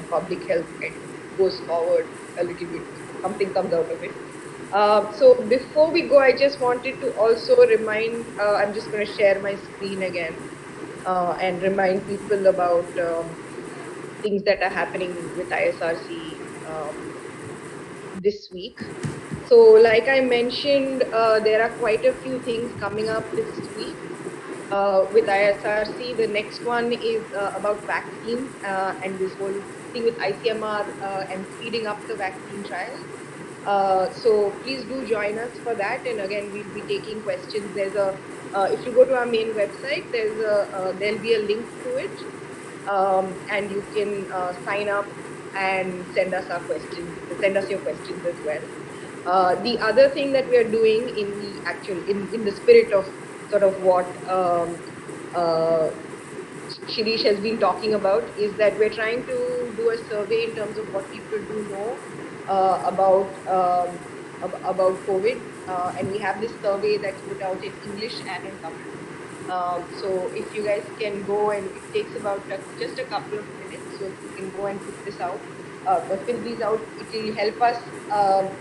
public health kind of goes forward a little bit. Something comes out of it. So before we go, I just wanted to also remind. I'm just going to share my screen again and remind people about things that are happening with ISRC this week. So like I mentioned, there are quite a few things coming up this week with ISRC. The next one is about vaccine and this whole thing with ICMR and speeding up the vaccine trial. So please do join us for that. And again, we'll be taking questions. There's if you go to our main website, there'll be a link to it, and you can sign up and send us your questions as well. The other thing that we are doing in the spirit of sort of what Shirish has been talking about is that we're trying to do a survey in terms of what people do know about COVID, and we have this survey that's put out in English and in Tamil. So if you guys can go, and it takes about just a couple of minutes, so if you can go and put this out, fill these out, it will help us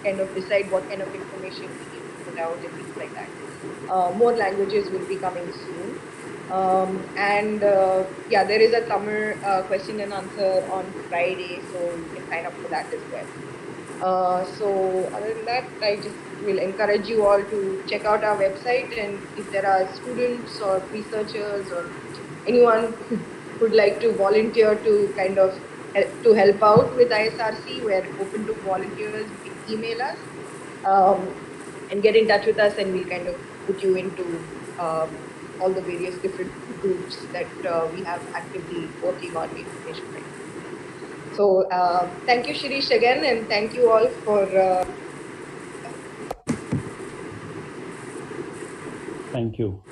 kind of decide what kind of information we need to put out and things like that. More languages will be coming soon. There is a Tamil question and answer on Friday, so you can sign up for that as well. So other than that, I just will encourage you all to check out our website, and if there are students or researchers or anyone who would like to volunteer to kind of help out with ISRC, we're open to volunteers. You can email us and get in touch with us, and we'll kind of put you into all the various different groups that we have actively working on information right now. So thank you, Shirish, again, and thank you all for. Thank you.